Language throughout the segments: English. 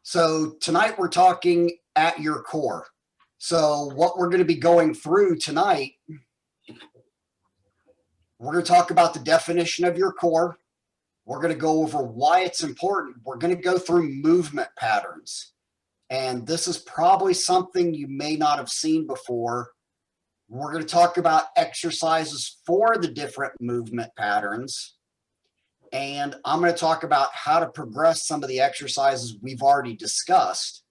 So tonight we're talking at your core. So what we're going to be going through tonight, we're going to talk about the definition of your core. We're going to go over why it's important. We're going to go through movement patterns. And this is probably something you may not have seen before. We're going to talk about exercises for the different movement patterns. And I'm going to talk about how to progress some of the exercises we've already discussed.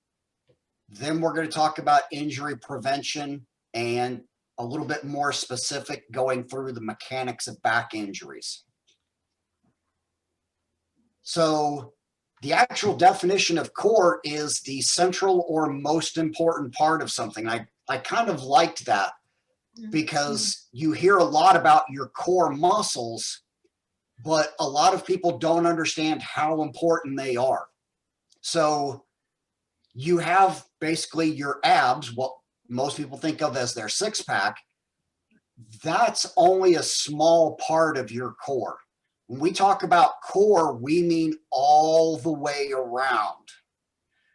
Then we're going to talk about injury prevention and a little bit more specific going through the mechanics of back injuries. So the actual definition of core is the central or most important part of something. I kind of liked that because you hear a lot about your core muscles, but a lot of people don't understand how important they are. So you have basically your abs, what most people think of as their six-pack. That's only a small part of your core. When we talk about core, we mean all the way around.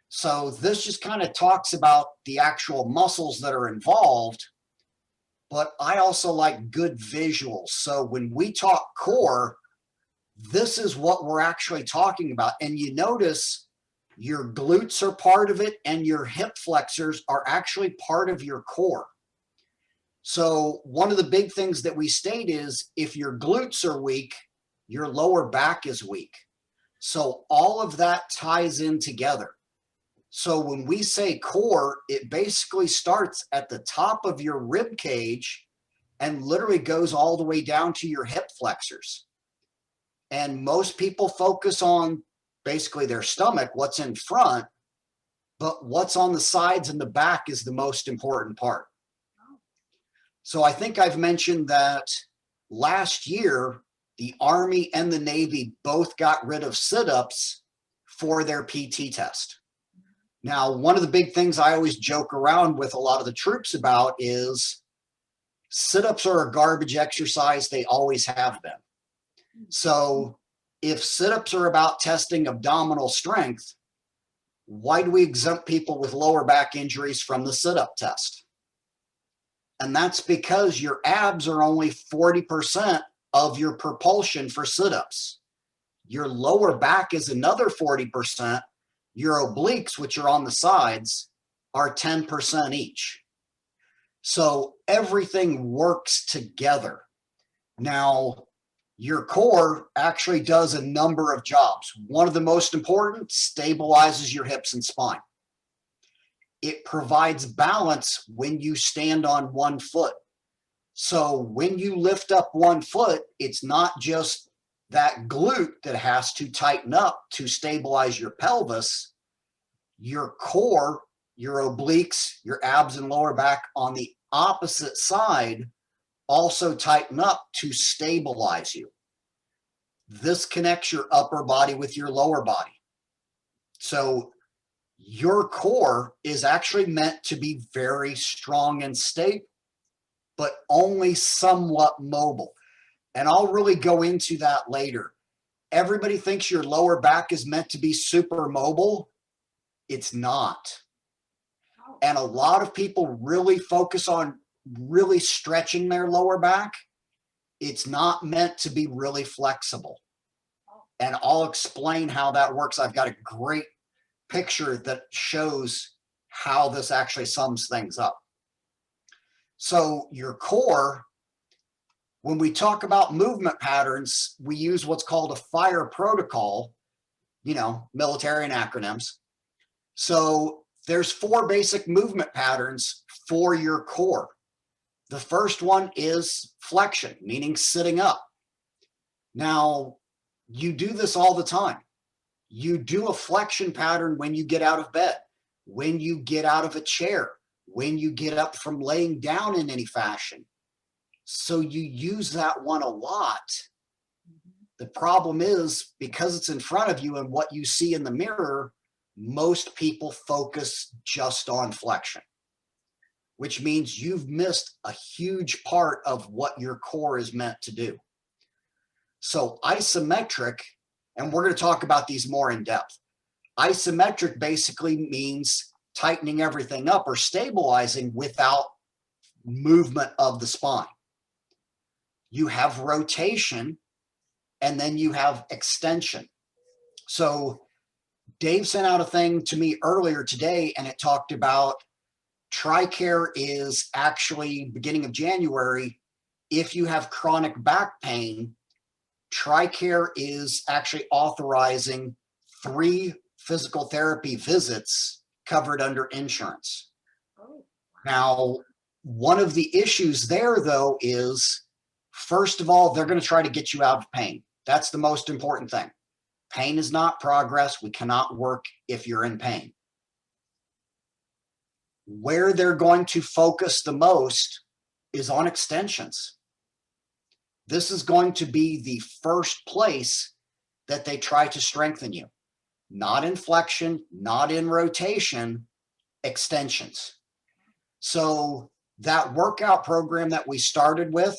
So this just kind of talks about the actual muscles that are involved, but I also like good visuals. So when we talk core, this is what we're actually talking about. And you notice your glutes are part of it and your hip flexors are actually part of your core. So one of the big things that we state is if your glutes are weak, your lower back is weak. So all of that ties in together. So when we say core, it basically starts at the top of your rib cage and literally goes all the way down to your hip flexors. And most people focus on basically their stomach, what's in front, but what's on the sides and the back is the most important part. So I think I've mentioned that last year, the Army and the Navy both got rid of sit-ups for their PT test. Now, one of the big things I always joke around with a lot of the troops about is sit-ups are a garbage exercise. They always have been. So if sit-ups are about testing abdominal strength, why do we exempt people with lower back injuries from the sit-up test? And that's because your abs are only 40% of your propulsion for sit-ups. Your lower back is another 40%. Your obliques, which are on the sides, are 10% each. So everything works together. Now, your core actually does a number of jobs. One of the most important, stabilizes your hips and spine. It provides balance when you stand on one foot. So when you lift up one foot, it's not just that glute that has to tighten up to stabilize your pelvis. Your core, your obliques, your abs and lower back on the opposite side also tighten up to stabilize you. This connects your upper body with your lower body. So your core is actually meant to be very strong and stable, but only somewhat mobile. And I'll really go into that later. Everybody thinks your lower back is meant to be super mobile. It's not. And a lot of people really focus on really stretching their lower back. It's not meant to be really flexible. And I'll explain how that works. I've got a great picture that shows how this actually sums things up. So your core, when we talk about movement patterns, we use what's called a fire protocol, military and acronyms. So there's 4 basic movement patterns for your core. The first one is flexion, meaning sitting up. Now, you do this all the time. You do a flexion pattern when you get out of bed, when you get out of a chair, when you get up from laying down in any fashion. So you use that one a lot. The problem is because it's in front of you and what you see in the mirror, most people focus just on flexion, which means you've missed a huge part of what your core is meant to do. So isometric, and we're going to talk about these more in depth. Isometric basically means tightening everything up or stabilizing without movement of the spine. You have rotation, and then you have extension. So Dave sent out a thing to me earlier today, and it talked about TRICARE is actually beginning of January. If you have chronic back pain, TRICARE is actually authorizing 3 physical therapy visits covered under insurance. Oh. Now, one of the issues there, though, is, first of all, they're going to try to get you out of pain. That's the most important thing. Pain is not progress. We cannot work if you're in pain. Where they're going to focus the most is on extensions. This is going to be the first place that they try to strengthen you. Not in flexion, not in rotation, extensions. So that workout program that we started with,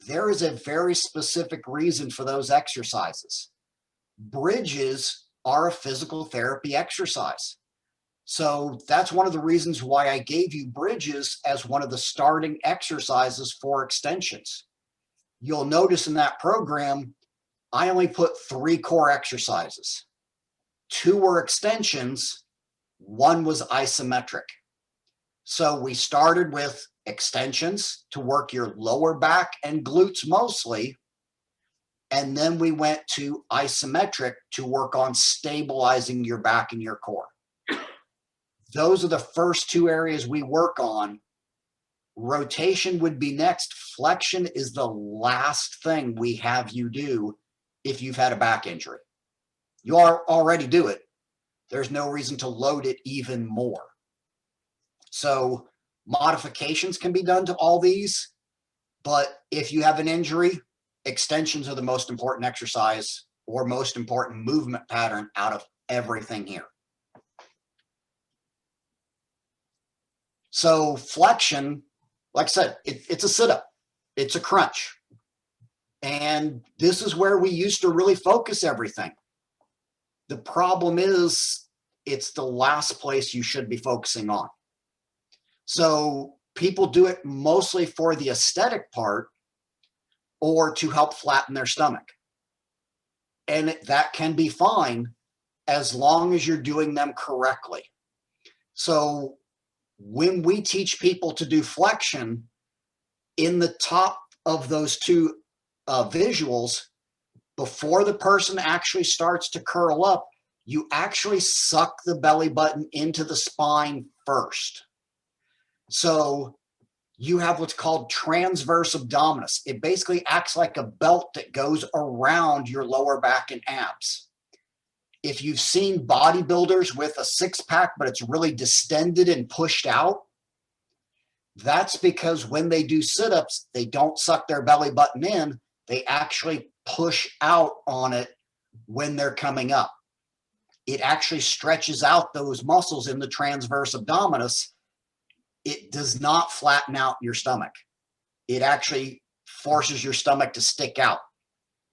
there is a very specific reason for those exercises. Bridges are a physical therapy exercise. So that's one of the reasons why I gave you bridges as one of the starting exercises for extensions. You'll notice in that program, I only put 3 core exercises. 2 were extensions, 1 was isometric. So we started with extensions to work your lower back and glutes mostly. And then we went to isometric to work on stabilizing your back and your core. Those are the first 2 areas we work on. Rotation would be next. Flexion is the last thing we have you do if you've had a back injury. You already do it. There's no reason to load it even more. So modifications can be done to all these, but if you have an injury, extensions are the most important exercise or most important movement pattern out of everything here. So flexion, like I said, it's a sit-up, it's a crunch. And this is where we used to really focus everything. The problem is it's the last place you should be focusing on. So people do it mostly for the aesthetic part or to help flatten their stomach. And that can be fine as long as you're doing them correctly. So when we teach people to do flexion, in the top of those 2 visuals, before the person actually starts to curl up, you actually suck the belly button into the spine first. So you have what's called transverse abdominis. It basically acts like a belt that goes around your lower back and abs. If you've seen bodybuilders with a 6-pack, but it's really distended and pushed out, that's because when they do sit-ups, they don't suck their belly button in. They actually push out on it when they're coming up. It actually stretches out those muscles in the transverse abdominis. It does not flatten out your stomach. It actually forces your stomach to stick out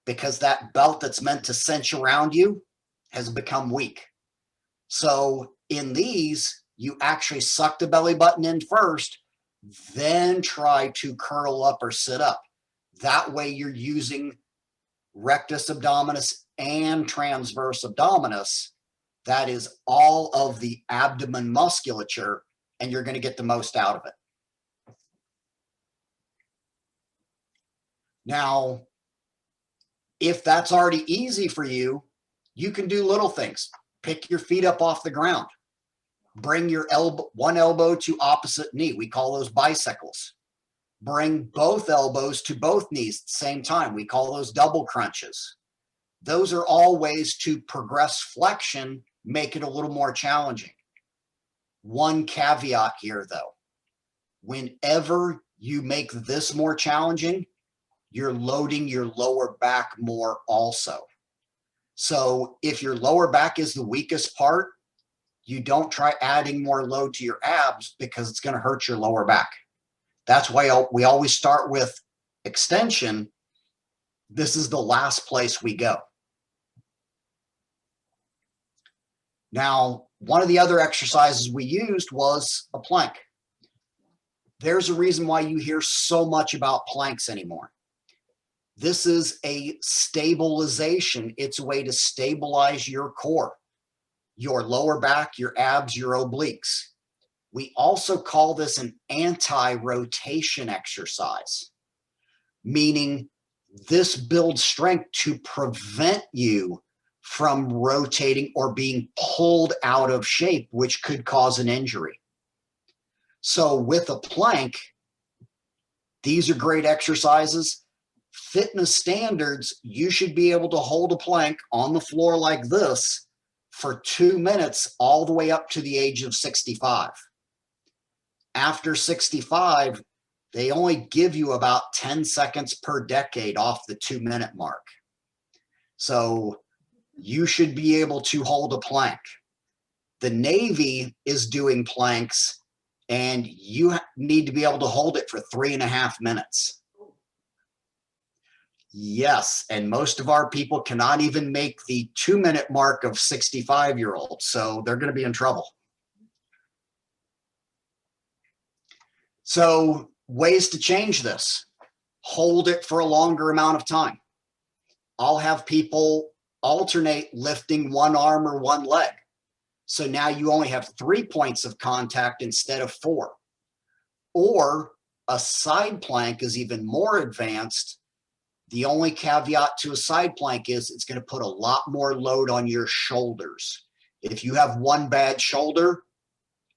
because that belt that's meant to cinch around you has become weak. So in these, you actually suck the belly button in first, then try to curl up or sit up. That way you're using rectus abdominis and transverse abdominis. That is all of the abdomen musculature, and you're going to get the most out of it. Now, if that's already easy for you, you can do little things. Pick your feet up off the ground. Bring your one elbow to opposite knee. We call those bicycles. Bring both elbows to both knees at the same time. We call those double crunches. Those are all ways to progress flexion, make it a little more challenging. One caveat here, though. Whenever you make this more challenging, you're loading your lower back more also. So if your lower back is the weakest part, you don't try adding more load to your abs because it's going to hurt your lower back. That's why we always start with extension. This is the last place we go. Now, one of the other exercises we used was a plank. There's a reason why you hear so much about planks anymore. This is a stabilization. It's a way to stabilize your core, your lower back, your abs, your obliques. We also call this an anti-rotation exercise, meaning this builds strength to prevent you from rotating or being pulled out of shape, which could cause an injury. So with a plank, these are great exercises. Fitness standards, you should be able to hold a plank on the floor like this for 2 minutes all the way up to the age of 65. After 65, they only give you about 10 seconds per decade off the 2-minute mark. So you should be able to hold a plank. The Navy is doing planks, and you need to be able to hold it for 3.5 minutes. Yes, and most of our people cannot even make the 2-minute mark of 65-year-olds, so they're going to be in trouble. So ways to change this: hold it for a longer amount of time. I'll have people alternate lifting one arm or one leg. So now you only have 3 points of contact instead of 4. Or a side plank is even more advanced. The only caveat to a side plank is it's going to put a lot more load on your shoulders. If you have one bad shoulder,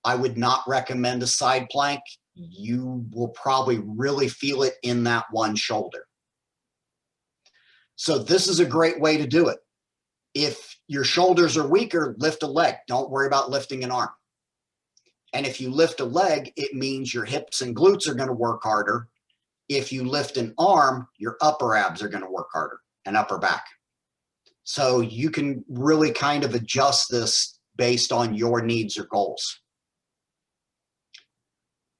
I would not recommend a side plank. You will probably really feel it in that one shoulder. So this is a great way to do it. If your shoulders are weaker, lift a leg. Don't worry about lifting an arm. And if you lift a leg, it means your hips and glutes are going to work harder. If you lift an arm, your upper abs are going to work harder and upper back. So you can really kind of adjust this based on your needs or goals.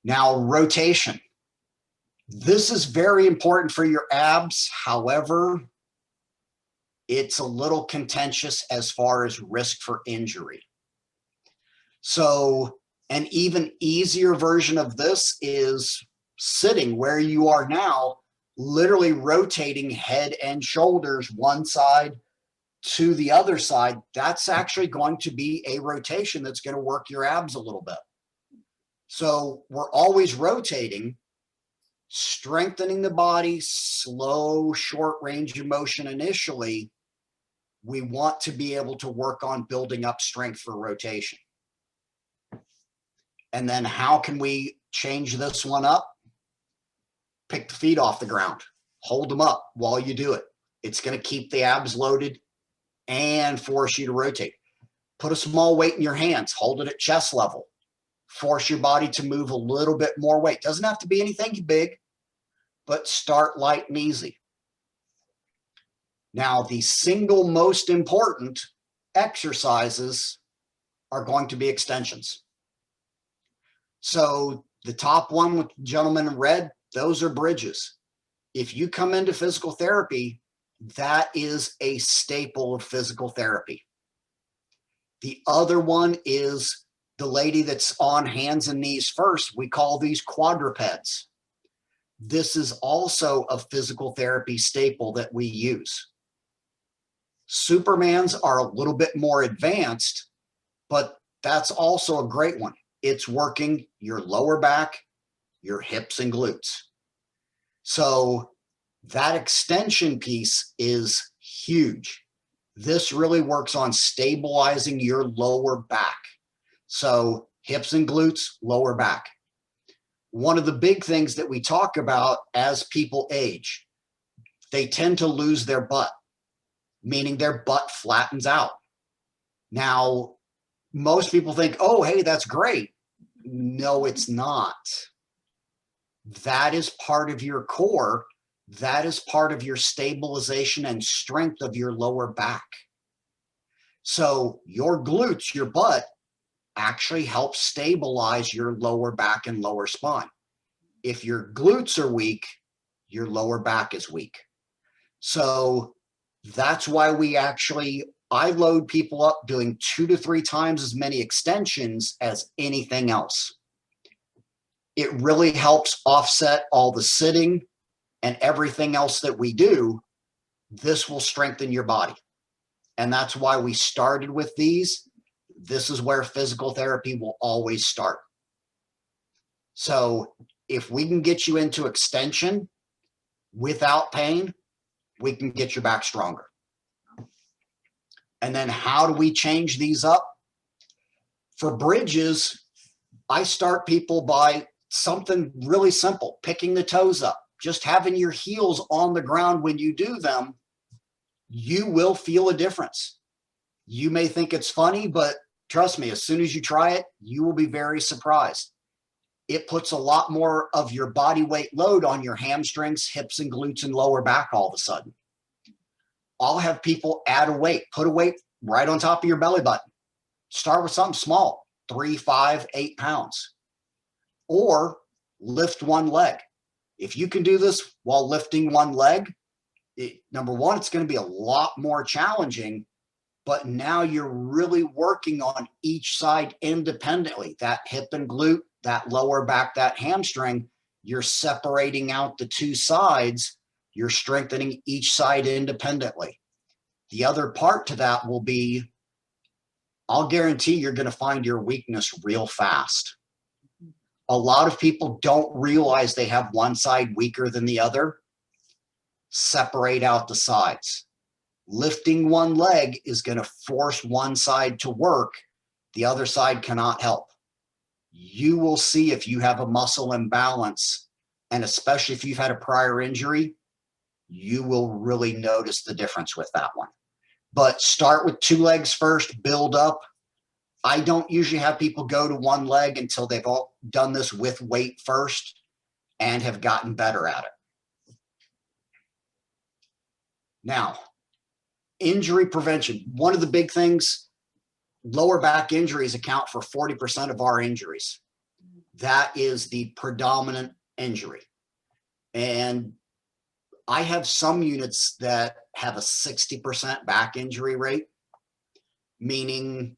Now, rotation. This is very important for your abs. However, it's a little contentious as far as risk for injury. So an even easier version of this is sitting where you are now, literally rotating head and shoulders one side to the other side. That's actually going to be a rotation that's going to work your abs a little bit. So we're always rotating, strengthening the body, slow, short range of motion initially. We want to be able to work on building up strength for rotation. And then how can we change this one up? Pick the feet off the ground, hold them up while you do it. It's going to keep the abs loaded and force you to rotate. Put a small weight in your hands, hold it at chest level. Force your body to move a little bit more weight. Doesn't have to be anything big, but start light and easy. Now, the single most important exercises are going to be extensions. So the top one with the gentleman in red, those are bridges. If you come into physical therapy, that is a staple of physical therapy. The other one is the lady that's on hands and knees first. We call these quadrupeds. This is also a physical therapy staple that we use. Supermans are a little bit more advanced, but that's also a great one. It's working your lower back, your hips and glutes. So that extension piece is huge. This really works on stabilizing your lower back. So hips and glutes, lower back. One of the big things that we talk about as people age, they tend to lose their butt, meaning their butt flattens out. Now, most people think, oh, hey, that's great. No, it's not. That is part of your core. That is part of your stabilization and strength of your lower back. So your glutes, your butt, actually helps stabilize your lower back and lower spine. If your glutes are weak, your lower back is weak. So that's why we actually I load people up doing 2 to 3 times as many extensions as anything else. It really helps offset all the sitting and everything else that we do. This will strengthen your body. And that's why we started with these. This is where physical therapy will always start. So if we can get you into extension without pain, we can get your back stronger. And then how do we change these up? For bridges, I start people by something really simple, picking the toes up, just having your heels on the ground when you do them. You will feel a difference. You may think it's funny, but trust me, as soon as you try it, you will be very surprised. It puts a lot more of your body weight load on your hamstrings, hips, and glutes and lower back all of a sudden. I'll have people add a weight, put a weight right on top of your belly button. Start with something small, 3, 5, 8 pounds, or lift one leg. If you can do this while lifting one leg, number one, it's going to be a lot more challenging, but now you're really working on each side independently. That hip and glute, that lower back, that hamstring, you're separating out the two sides. You're strengthening each side independently. The other part to that will be, I'll guarantee you're going to find your weakness real fast. A lot of people don't realize they have one side weaker than the other. Separate out the sides. Lifting one leg is going to force one side to work. The other side cannot help. You will see if you have a muscle imbalance, and especially if you've had a prior injury, you will really notice the difference with that one. But start with 2 legs first, build up. I don't usually have people go to one leg until they've all done this with weight first and have gotten better at it. Now, injury prevention. One of the big things, lower back injuries account for 40% of our injuries. That is the predominant injury. And I have some units that have a 60% back injury rate, meaning,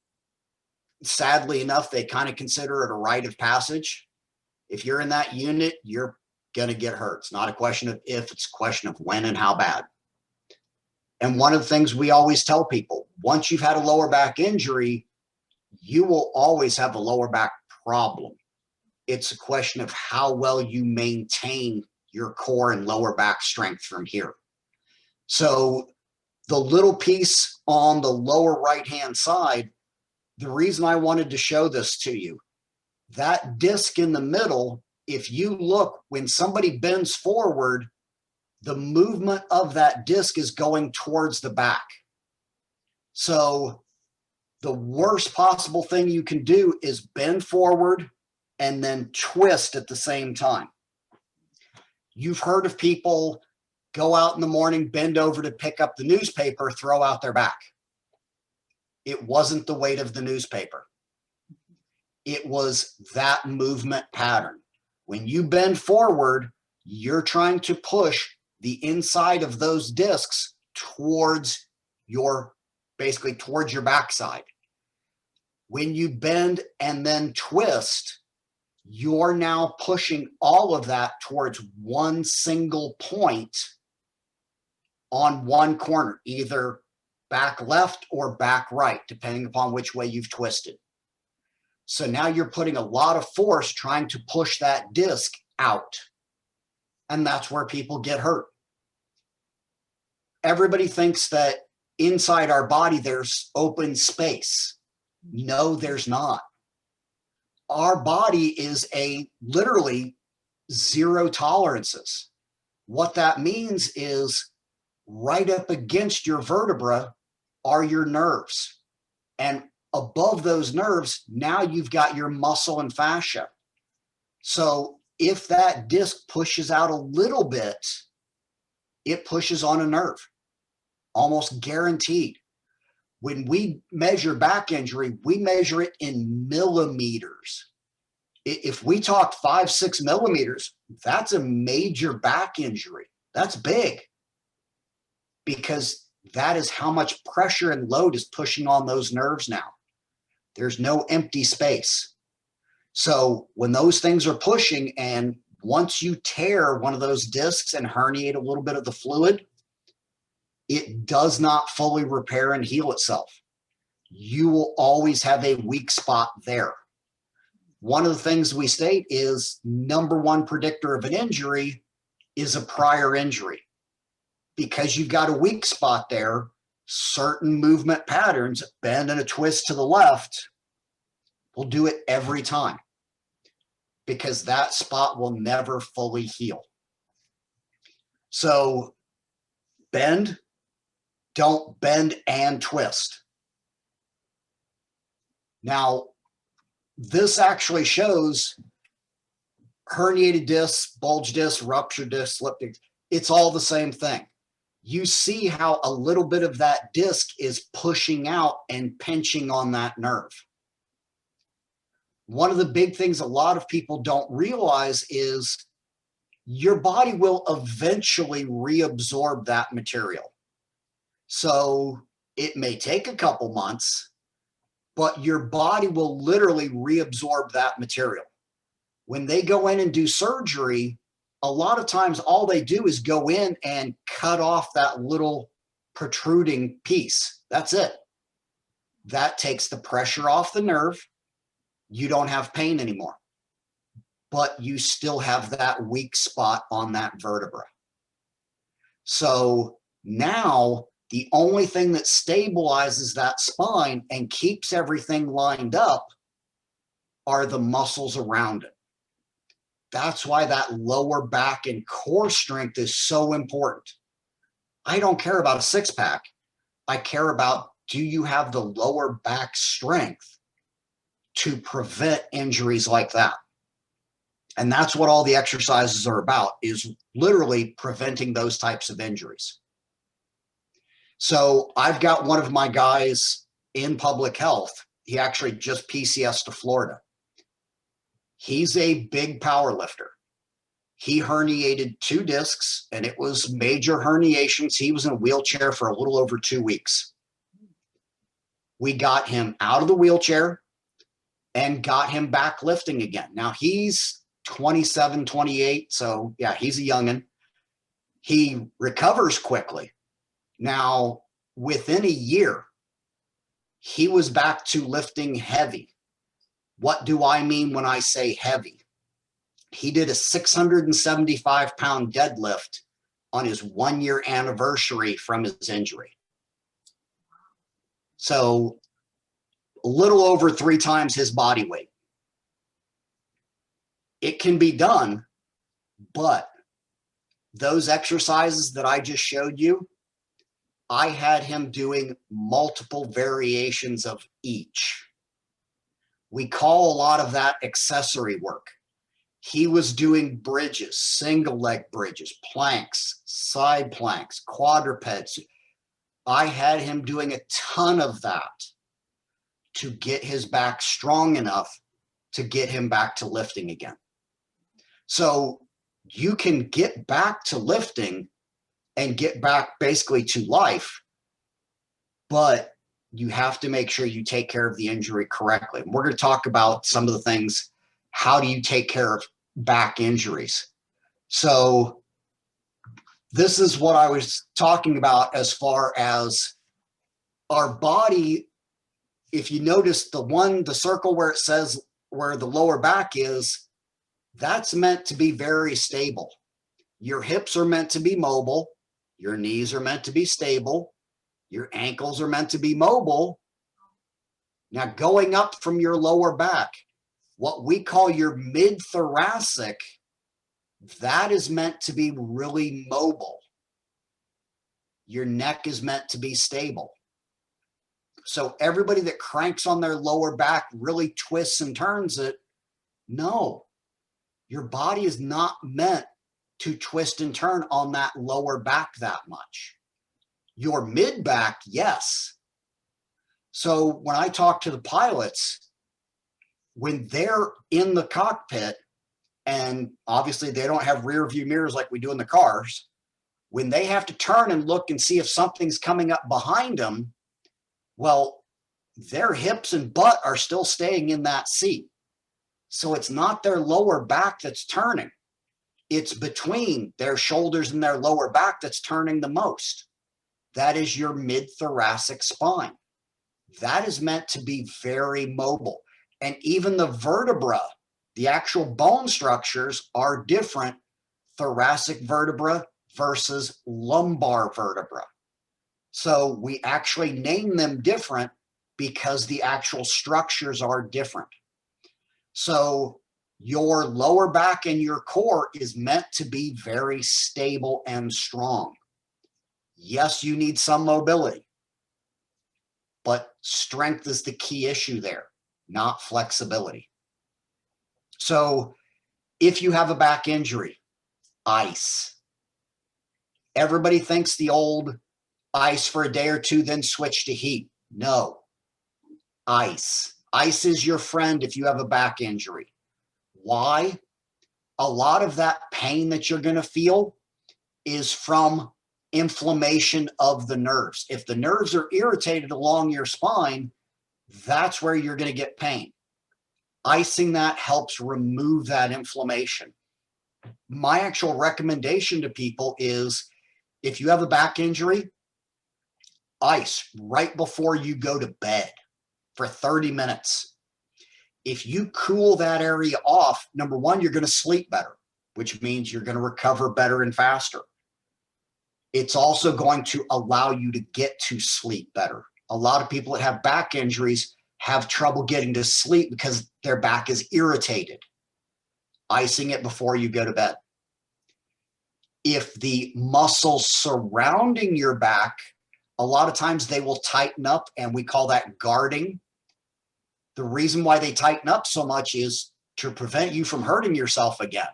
sadly enough, they kind of consider it a rite of passage. If you're in that unit, you're going to get hurt. It's not a question of if, it's a question of when and how bad. And one of the things we always tell people, once you've had a lower back injury, you will always have a lower back problem. It's a question of how well you maintain your core and lower back strength from here. So the little piece on the lower right-hand side, the reason I wanted to show this to you, that disc in the middle, if you look, when somebody bends forward, the movement of that disc is going towards the back. So the worst possible thing you can do is bend forward and then twist at the same time. You've heard of people go out in the morning, bend over to pick up the newspaper, throw out their back. It wasn't the weight of the newspaper. It was that movement pattern. When you bend forward, you're trying to push the inside of those discs towards your, basically towards your backside. When you bend and then twist, you're now pushing all of that towards one single point on one corner, either back left or back right, depending upon which way you've twisted. So now you're putting a lot of force trying to push that disc out. And that's where people get hurt. Everybody thinks that inside our body there's open space. No, there's not. Our body is literally 0 tolerances. What that means is right up against your vertebra are your nerves. And above those nerves, now you've got your muscle and fascia. So if that disc pushes out a little bit, it pushes on a nerve, almost guaranteed. When we measure back injury, we measure it in millimeters. If we talk 5, 6 millimeters, that's a major back injury. That's big, because That is how much pressure and load is pushing on those nerves now. There's no empty space. So when those things are pushing, and once you tear one of those discs and herniate a little bit of the fluid, it does not fully repair and heal itself. You will always have a weak spot there. One of the things we state is #1 predictor of an injury is a prior injury. Because you've got a weak spot there, certain movement patterns, bend and a twist to the left, will do it every time, because that spot will never fully heal. So bend, don't bend and twist. Now, this actually shows herniated discs, bulge discs, ruptured discs, slip discs. It's all the same thing. You see how a little bit of that disc is pushing out and pinching on that nerve. One of the big things a lot of people don't realize is your body will eventually reabsorb that material. So it may take a couple months, but your body will literally reabsorb that material. When they go in and do surgery, a lot of times all they do is go in and cut off that little protruding piece. That's it. That takes the pressure off the nerve. You don't have pain anymore, but you still have that weak spot on that vertebra. So now the only thing that stabilizes that spine and keeps everything lined up are the muscles around it. That's why that lower back and core strength is so important. I don't care about a six-pack. I care about, do you have the lower back strength to prevent injuries like that? And that's what all the exercises are about, is literally preventing those types of injuries. So I've got one of my guys in public health. He actually just PCS'd to Florida. He's a big power lifter. He herniated 2 discs, and it was major herniations. He was in a wheelchair for a little over 2 weeks. We got him out of the wheelchair and got him back lifting again. Now he's 27, 28. So yeah, he's a youngin'. He recovers quickly. Now, within a year, he was back to lifting heavy. What do I mean when I say heavy? He did a 675-pound deadlift on his 1-year anniversary from his injury. So a little over 3 times his body weight. It can be done, but those exercises that I just showed you, I had him doing multiple variations of each. We call a lot of that accessory work. He was doing bridges, single leg bridges, planks, side planks, quadrupeds. I had him doing a ton of that to get his back strong enough to get him back to lifting again. So you can get back to lifting and get back basically to life, but you have to make sure you take care of the injury correctly. And we're going to talk about some of the things. How do you take care of back injuries? So this is what I was talking about as far as our body. If you notice the circle where it says where the lower back is, that's meant to be very stable. Your hips are meant to be mobile. Your knees are meant to be stable. Your ankles are meant to be mobile. Now, going up from your lower back, what we call your mid-thoracic, that is meant to be really mobile. Your neck is meant to be stable. So everybody that cranks on their lower back really twists and turns it. No, your body is not meant to twist and turn on that lower back that much. Your mid back, yes. So when I talk to the pilots, when they're in the cockpit, and obviously they don't have rear view mirrors like we do in the cars, When they have to turn and look and see if something's coming up behind them, well, their hips and butt are still staying in that seat. So it's not their lower back that's turning. It's between their shoulders and their lower back that's turning the most. That is your mid-thoracic spine. That is meant to be very mobile. And even the vertebra, the actual bone structures are different, thoracic vertebra versus lumbar vertebra. So we actually name them different because the actual structures are different. So your lower back and your core is meant to be very stable and strong. Yes, you need some mobility, but strength is the key issue there, not flexibility. So if you have a back injury, ice. Everybody thinks the old ice for a day or two, then switch to heat. No, ice. Ice is your friend if you have a back injury. Why? A lot of that pain that you're going to feel is from inflammation of the nerves. If the nerves are irritated along your spine, that's where you're going to get pain. Icing that helps remove that inflammation. My actual recommendation to people is if you have a back injury, ice right before you go to bed for 30 minutes. If you cool that area off, number one, you're going to sleep better, which means you're going to recover better and faster. It's also going to allow you to get to sleep better. A lot of people that have back injuries have trouble getting to sleep because their back is irritated. Icing it before you go to bed. If the muscles surrounding your back, a lot of times they will tighten up, and we call that guarding. The reason why they tighten up so much is to prevent you from hurting yourself again.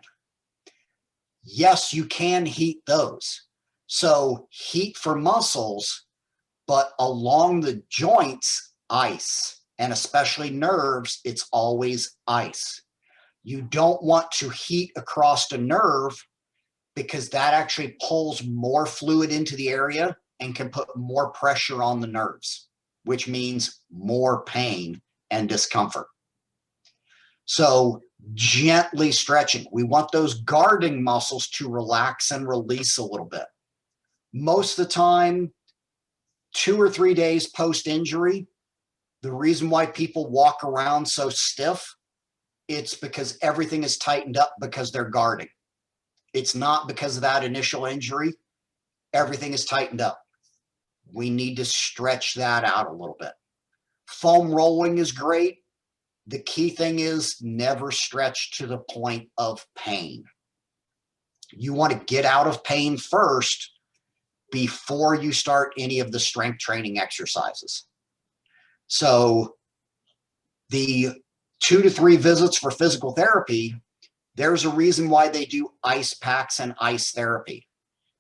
Yes, you can heat those. So heat for muscles, but along the joints, ice, and especially nerves, it's always ice. You don't want to heat across a nerve because that actually pulls more fluid into the area and can put more pressure on the nerves, which means more pain and discomfort. So gently stretching. We want those guarding muscles to relax and release a little bit. Most of the time, 2 or 3 days post-injury, the reason why people walk around so stiff, it's because everything is tightened up because they're guarding. It's not because of that initial injury. Everything is tightened up. We need to stretch that out a little bit. Foam rolling is great. The key thing is never stretch to the point of pain. You want to get out of pain first before you start any of the strength training exercises. So the 2 to 3 visits for physical therapy, there's a reason why they do ice packs and ice therapy.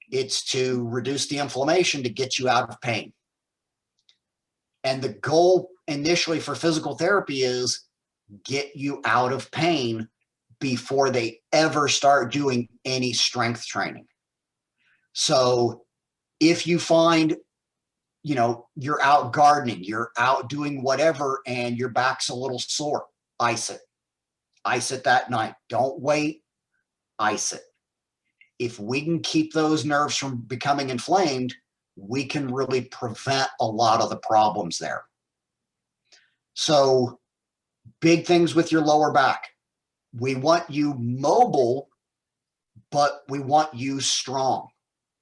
It's to reduce the inflammation to get you out of pain. And the goal initially for physical therapy is get you out of pain before they ever start doing any strength training. So if you find, you're out gardening, you're out doing whatever, and your back's a little sore, ice it. Ice it that night. Don't wait, ice it. If we can keep those nerves from becoming inflamed, we can really prevent a lot of the problems there. So big things with your lower back. We want you mobile, but we want you strong.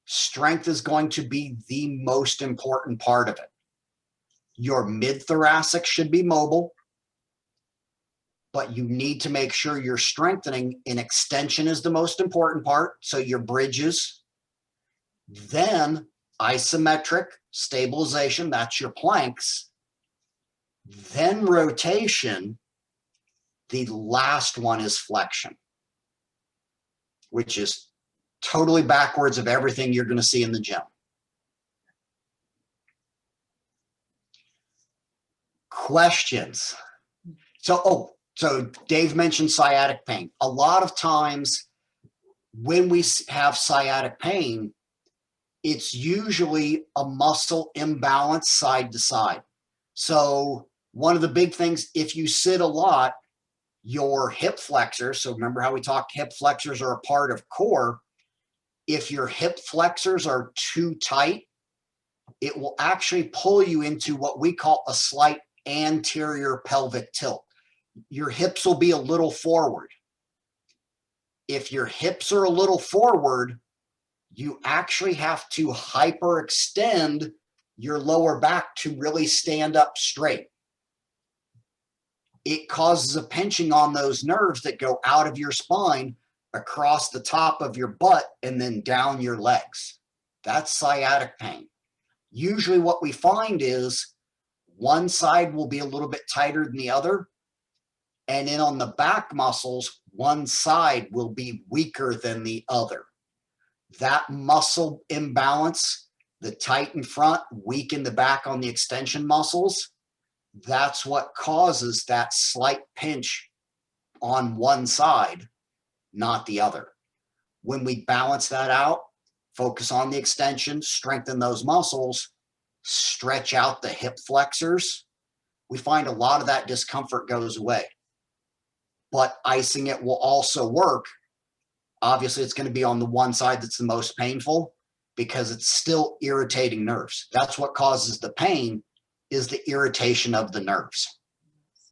Strength is going to be the most important part of it. Your mid-thoracic should be mobile, but you need to make sure you're strengthening. And extension is the most important part. So your bridges, then isometric stabilization, that's your planks, then rotation. The last one is flexion, which is totally backwards of everything you're going to see in the gym. Questions? So Dave mentioned sciatic pain. A lot of times when we have sciatic pain, It's usually a muscle imbalance side to side. So one of the big things, if you sit a lot, your hip flexors, so remember how we talked hip flexors are a part of core. If your hip flexors are too tight, it will actually pull you into what we call a slight anterior pelvic tilt. Your hips will be a little forward. If your hips are a little forward, you actually have to hyperextend your lower back to really stand up straight. It causes a pinching on those nerves that go out of your spine, across the top of your butt, and then down your legs. That's sciatic pain. Usually what we find is one side will be a little bit tighter than the other. And then on the back muscles, one side will be weaker than the other. That muscle imbalance, the tight in front, weak in the back on the extension muscles, that's what causes that slight pinch on one side, not the other. When we balance that out, focus on the extension, strengthen those muscles, stretch out the hip flexors, we find a lot of that discomfort goes away. But icing it will also work. Obviously, it's going to be on the one side that's the most painful because it's still irritating nerves. That's what causes the pain, is the irritation of the nerves.